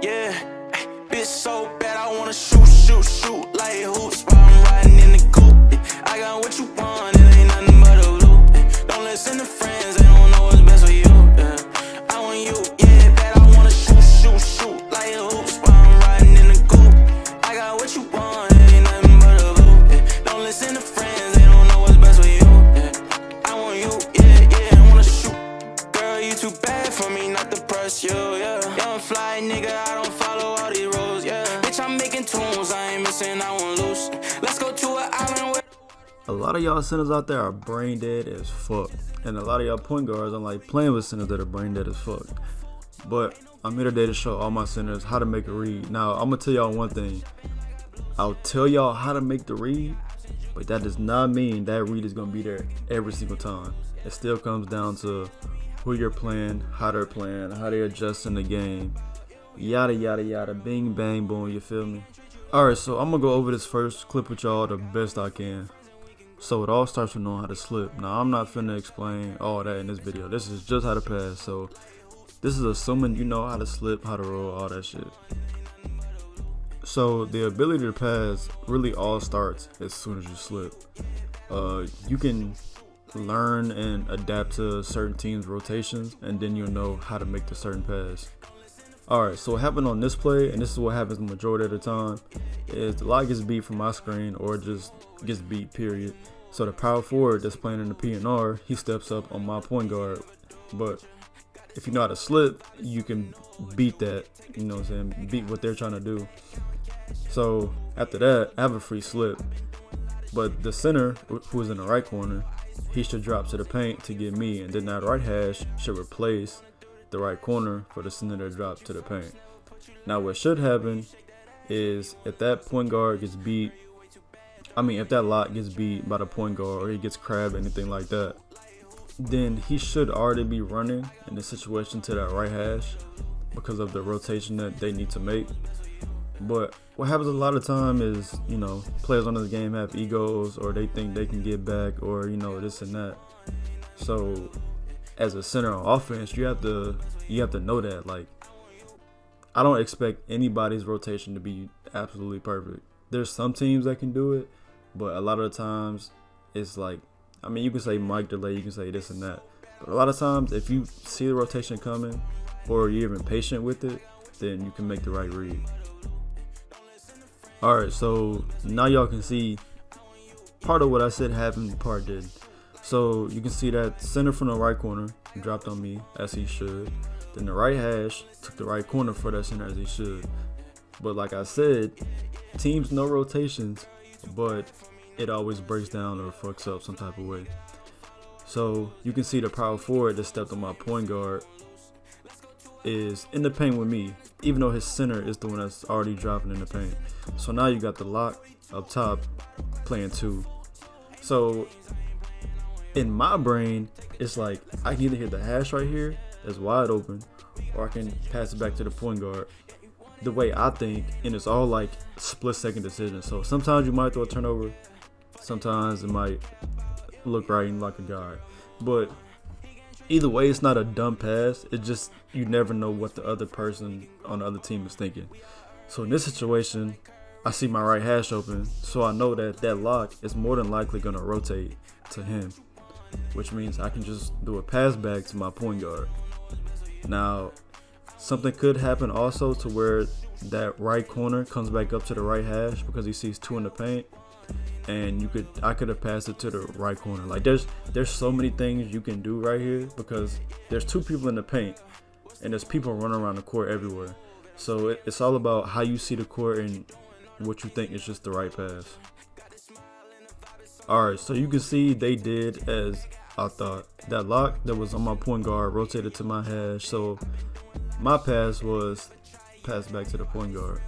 Yeah, bitch so bad I wanna shoot like hoops while I'm riding in the coupe. I got what you want, it ain't nothing but a loop. Don't listen to friends, they don't know what's best for you. I want you, yeah, bad I wanna shoot like hoops while I'm riding in the coupe. I got what you want, it ain't nothing but a loop. Don't listen to friends, they don't know what's best for you. I want you, yeah, I wanna shoot. Girl, you too bad for me not to press you, yeah. Young fly nigga, I don't follow all these rules, yeah. Bitch, I'm making tunes, I ain't missing, I won't lose. Let's go to an island where a lot of y'all centers out there are brain dead as fuck, and a lot of y'all point guards are like playing with centers that are brain dead as fuck. But I'm here today to show all my centers how to make a read. Now I'm gonna tell y'all one thing. I'll tell y'all how to make the read, but that does not mean that read is gonna be there every single time. It still comes down to who you're playing, how they're playing, how they adjust in the game, yada yada yada, bing bang boom, you feel me? Alright, so I'm gonna go over this first clip with y'all the best I can. So it all starts with knowing how to slip. Now I'm not finna explain all that in this video. This is just how to pass. So this is assuming you know how to slip, how to roll, all that shit. So the ability to pass really all starts as soon as you slip. You can learn and adapt to certain teams' rotations, and then you'll know how to make the certain pass. Alright, so what happened on this play, and this is what happens the majority of the time, is the lock gets beat from my screen or just gets beat, period. So the power forward that's playing in the PNR, he steps up on my point guard. But if you know how to slip, you can beat that, you know what I'm saying, beat what they're trying to do. So after that, I have a free slip. But the center, who is in the right corner, he should drop to the paint to get me, and then that right hash should replace the right corner for the center to drop to the paint. Now what should happen is if that point guard gets beat, if that lock gets beat by the point guard or he gets crabbed, anything like that, then he should already be running in the situation to that right hash because of the rotation that they need to make. But what happens a lot of time is, you know, players on this game have egos, or they think they can get back, or, you know, this and that. So as a center on offense, you have to know that, like, I don't expect anybody's rotation to be absolutely perfect. There's some teams that can do it, but a lot of the times it's like, you can say mic delay, you can say this and that, but a lot of times if you see the rotation coming or you're even patient with it, then you can make the right read. Alright, so now y'all can see part of what I said happened, part did. So you can see that center from the right corner dropped on me as he should. Then the right hash took the right corner for that center as he should. But like I said, teams know rotations, but it always breaks down or fucks up some type of way. So you can see the power forward that stepped on my point guard is in the paint with me, even though his center is the one that's already dropping in the paint. So now you got the lock up top playing two. So in my brain, it's like I can either hit the hash right here that's wide open, or I can pass it back to the point guard the way I think, and it's all like split second decisions. So sometimes you might throw a turnover, sometimes it might look right and like a guy, but either way, it's not a dumb pass. It's just you never know what the other person on the other team is thinking. So in this situation, I see my right hash open, so I know that that lock is more than likely going to rotate to him, which means I can just do a pass back to my point guard. Now, something could happen also to where that right corner comes back up to the right hash because he sees two in the paint, and I could have passed it to the right corner. Like there's so many things you can do right here because there's two people in the paint and there's people running around the court everywhere. So it's all about how you see the court and what you think is just the right pass. Alright, so you can see they did as I thought. That lock that was on my point guard rotated to my hash, so my pass was passed back to the point guard.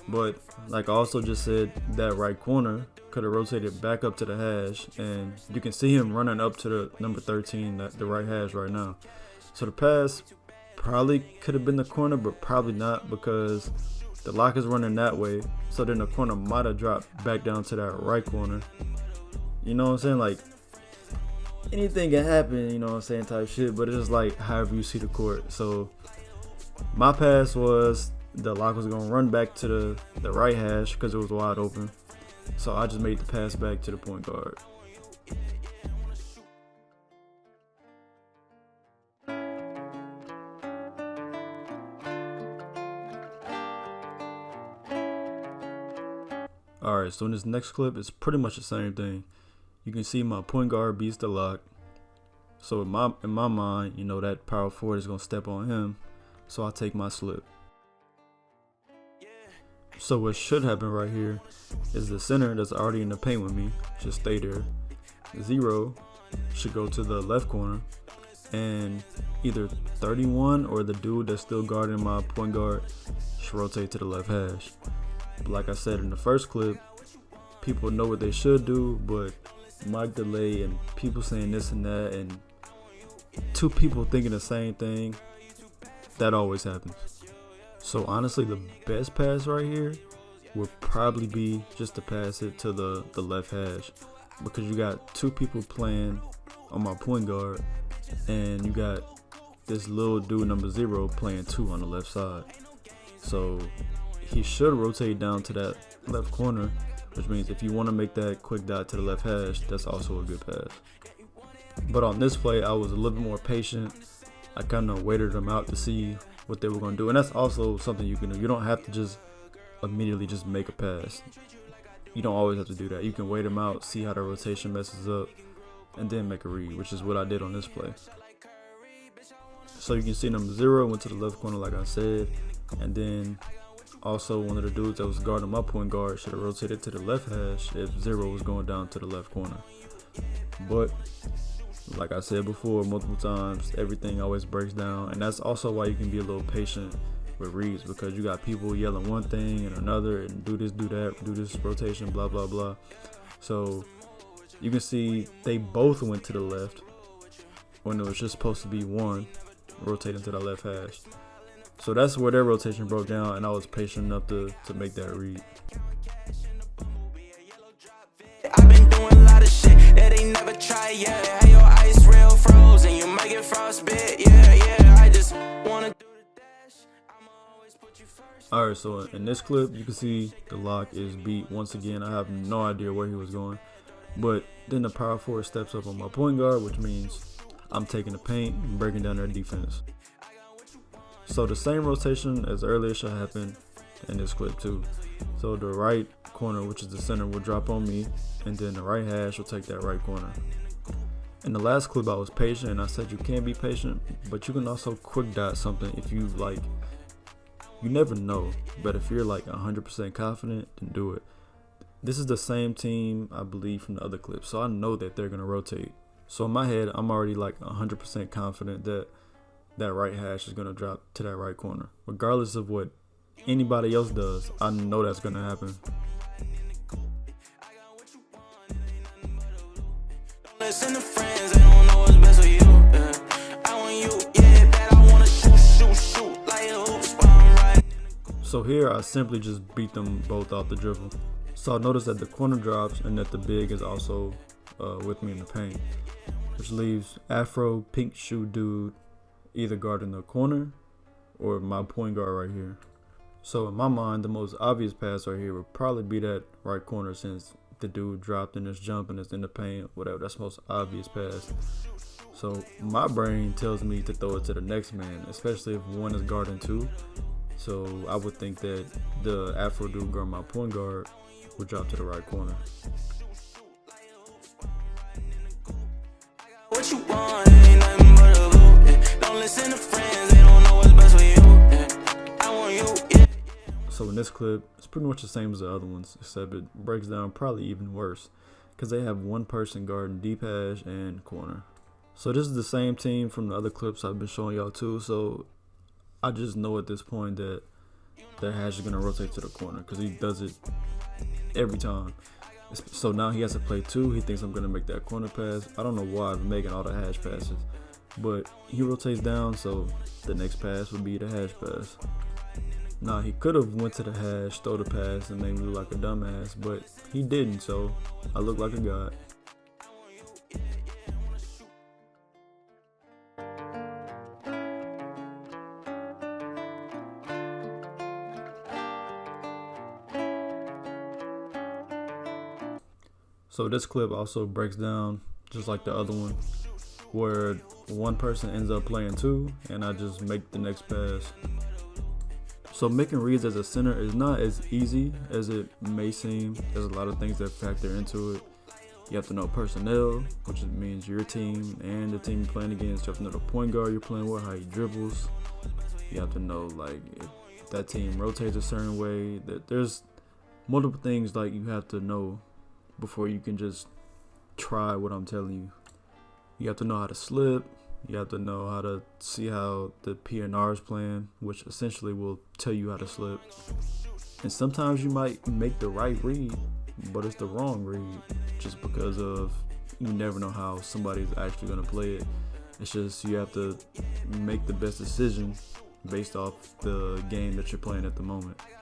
But like I also just said, that right corner could have rotated back up to the hash, and you can see him running up to the number 13, the right hash right now. So the pass probably could have been the corner, but probably not because the lock is running that way. So then the corner might have dropped back down to that right corner. You know what I'm saying? Like, anything can happen, you know what I'm saying, type shit, but it's just like however you see the court. So my pass was the lock was gonna run back to the right hash because it was wide open. So I just made the pass back to the point guard. Alright, so in this next clip, it's pretty much the same thing. You can see my point guard beats the lock. So in my mind, you know, that power forward is gonna step on him. So I take my slip. So what should happen right here is the center that's already in the paint with me should stay there. 0 should go to the left corner, and either 31 or the dude that's still guarding my point guard should rotate to the left hash. But like I said in the first clip, people know what they should do, but mic delay and people saying this and that, and two people thinking the same thing, that always happens. So honestly, the best pass right here would probably be just to pass it to the left hash, because you got two people playing on my point guard, and you got this little dude number 0 playing 2 on the left side. So he should rotate down to that left corner, which means if you want to make that quick dot to the left hash, that's also a good pass. But on this play, I was a little bit more patient. I kind of waited them out to see what they were going to do, and that's also something you can do. You don't have to just immediately just make a pass. You don't always have to do that. You can wait them out, see how the rotation messes up, and then make a read, which is what I did on this play. So you can see number 0 went to the left corner like I said, and then also one of the dudes that was guarding my point guard should have rotated to the left hash if 0 was going down to the left corner. But like I said before multiple times, everything always breaks down, and that's also why you can be a little patient with reads, because you got people yelling one thing and another, and do this, do that, do this rotation, blah blah blah. So you can see they both went to the left when it was just supposed to be one rotating to the left hash. So that's where their rotation broke down, and I was patient enough to make that read. I've been doing a lot of shit that they never tried yet. Hey, your ice real frozen, you might get frostbit. Yeah, I just wanna do the dash. I'ma always put you first. Alright, so in this clip, you can see the lock is beat once again. I have no idea where he was going. But then the power forward steps up on my point guard, which means I'm taking the paint and breaking down their defense. So the same rotation as earlier should happen in this clip too. So the right corner, which is the center, will drop on me, and then the right hash will take that right corner. In the last clip, I was patient, and I said you can be patient, but you can also quick dot something if you like. You never know, but if you're like 100% confident, then do it. This is the same team, I believe, from the other clip, so I know that they're gonna rotate. So in my head, I'm already like 100% confident that that right hash is gonna drop to that right corner, regardless of what anybody else does. I know that's gonna happen. Listen to friends, they don't know what's best for you. I want you, yeah, bet I wanna shoot like hoops while I'm riding. So here I simply just beat them both off the dribble. So I noticed that the corner drops and that the big is also with me in the paint, which leaves Afro pink shoe dude either guarding the corner or my point guard right here. So in my mind, the most obvious pass right here would probably be that right corner, since the dude dropped in his jump and is in the paint, whatever. That's the most obvious pass. So my brain tells me to throw it to the next man, especially if one is guarding 2. So I would think that the Afro dude guarding my point guard would drop to the right corner. What you want, ain't nothing but a loop, yeah. Don't listen to friends, they don't know what's best for you, yeah. I want you, yeah. So in this clip, it's pretty much the same as the other ones, except it breaks down probably even worse, because they have one person guarding deep hash and corner. So this is the same team from the other clips I've been showing y'all too, so I just know at this point that their hash is going to rotate to the corner, because he does it every time. So now he has to play 2. He thinks I'm going to make that corner pass. I don't know why I'm making all the hash passes, but he rotates down, so the next pass would be the hash pass. Now he could have went to the hash, throw the pass, and made me look like a dumbass, but he didn't, so I look like a god. So this clip also breaks down just like the other one, where one person ends up playing two and I just make the next pass. So making reads as a center is not as easy as it may seem. There's a lot of things that factor into it. You have to know personnel, which means your team and the team you're playing against. You have to know the point guard you're playing with, how he dribbles. You have to know like if that team rotates a certain way. There's multiple things like you have to know before you can just try what I'm telling you. You have to know how to slip. You have to know how to see how the PNR is playing, which essentially will tell you how to slip. And sometimes you might make the right read, but it's the wrong read, just because of you never know how somebody's actually going to play it. It's just you have to make the best decision based off the game that you're playing at the moment.